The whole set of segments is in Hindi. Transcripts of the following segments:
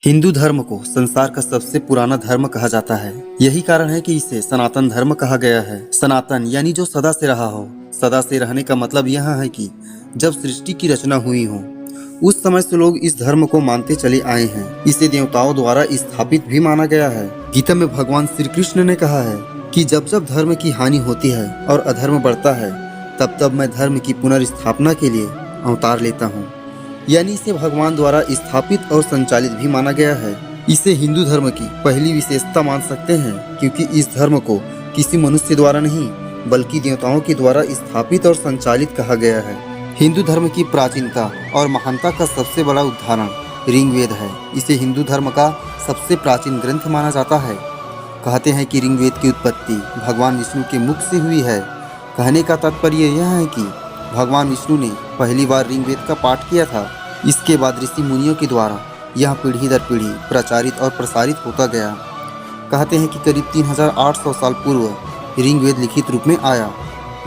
हिंदू धर्म को संसार का सबसे पुराना धर्म कहा जाता है। यही कारण है कि इसे सनातन धर्म कहा गया है। सनातन यानी जो सदा से रहा हो। सदा से रहने का मतलब यह है कि जब सृष्टि की रचना हुई हो उस समय से लोग इस धर्म को मानते चले आए हैं। इसे देवताओं द्वारा स्थापित भी माना गया है। गीता में भगवान श्री कृष्ण ने कहा है कि जब जब धर्म की हानि होती है और अधर्म बढ़ता है तब तब मैं धर्म की पुनर्स्थापना के लिए अवतार लेता हूँ। यानी इसे भगवान द्वारा स्थापित और संचालित भी माना गया है। इसे हिंदू धर्म की पहली विशेषता मान सकते हैं क्योंकि इस धर्म को किसी मनुष्य द्वारा नहीं बल्कि देवताओं के द्वारा स्थापित और संचालित कहा गया है। हिंदू धर्म की प्राचीनता और महानता का सबसे बड़ा उदाहरण ऋग्वेद है। इसे हिंदू धर्म का सबसे प्राचीन ग्रंथ माना जाता है। कहते हैं कि ऋग्वेद की उत्पत्ति भगवान विष्णु के मुख से हुई है। कहने का तात्पर्य यह है कि भगवान विष्णु ने पहली बार ऋग्वेद का पाठ किया था। इसके बाद ऋषि मुनियों के द्वारा यह पीढ़ी दर पीढ़ी प्रचारित और प्रसारित होता गया। कहते हैं कि करीब 3800 साल पूर्व ऋग्वेद लिखित रूप में आया,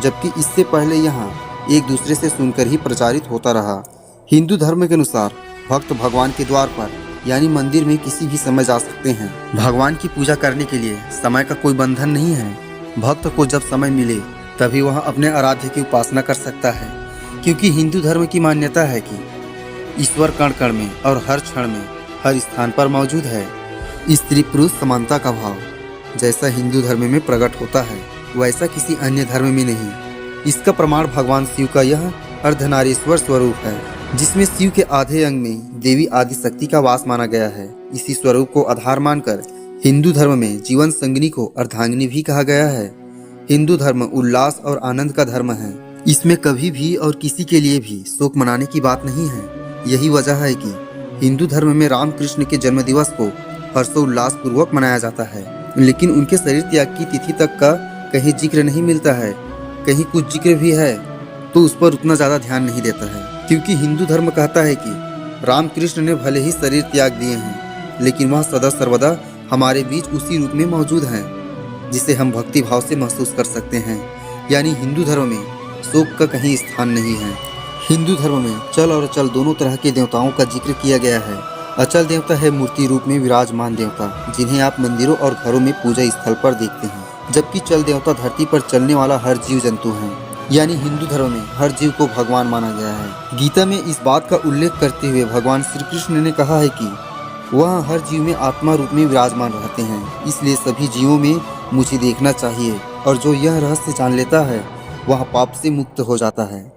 जबकि इससे पहले यहाँ एक दूसरे से सुनकर ही प्रचारित होता रहा। हिंदू धर्म के अनुसार भक्त भगवान के द्वार पर यानी मंदिर में किसी भी समय जा सकते हैं। भगवान की पूजा करने के लिए समय का कोई बंधन नहीं है। भक्त को जब समय मिले तभी वह अपने आराध्य की उपासना कर सकता है, क्योंकि हिंदू धर्म की मान्यता है कि ईश्वर कण कण में और हर क्षण में हर स्थान पर मौजूद है। स्त्री पुरुष समानता का भाव जैसा हिंदू धर्म में प्रकट होता है वैसा किसी अन्य धर्म में नहीं। इसका प्रमाण भगवान शिव का यह अर्धनारीश्वर स्वरूप है, जिसमें शिव के आधे अंग में देवी आदि शक्ति का वास माना गया है। इसी स्वरूप को आधार मानकर हिंदू धर्म में जीवन संगिनी को अर्धांगिनी भी कहा गया है। हिंदू धर्म उल्लास और आनंद का धर्म है। इसमें कभी भी और किसी के लिए भी शोक मनाने की बात नहीं है। यही वजह है कि हिंदू धर्म में रामकृष्ण के जन्म दिवस को हर्षोल्लास पूर्वक मनाया जाता है, लेकिन उनके शरीर त्याग की तिथि तक का कहीं जिक्र नहीं मिलता है। कहीं कुछ जिक्र भी है तो उस पर उतना ज्यादा ध्यान नहीं देता है, क्योंकि हिंदू धर्म कहता है कि रामकृष्ण ने भले ही शरीर त्याग दिए हैं लेकिन वह सदा सर्वदा हमारे बीच उसी रूप में मौजूद हैं जिसे हम भक्ति भाव से महसूस कर सकते हैं। यानी हिंदू धर्म में शोक का कहीं स्थान नहीं है। हिंदू धर्म में चल और अचल दोनों तरह के देवताओं का जिक्र किया गया है। अचल देवता है मूर्ति रूप में विराजमान देवता, जिन्हें आप मंदिरों और घरों में पूजा स्थल पर देखते हैं, जबकि चल देवता धरती पर चलने वाला हर जीव जंतु है। यानी हिंदू धर्म में हर जीव को भगवान माना गया है। गीता में इस बात का उल्लेख करते हुए भगवान श्री कृष्ण ने कहा है कि वह हर जीव में आत्मा रूप में विराजमान रहते हैं, इसलिए सभी जीवों में मुझे देखना चाहिए और जो यह रहस्य जान लेता है वह पाप से मुक्त हो जाता है।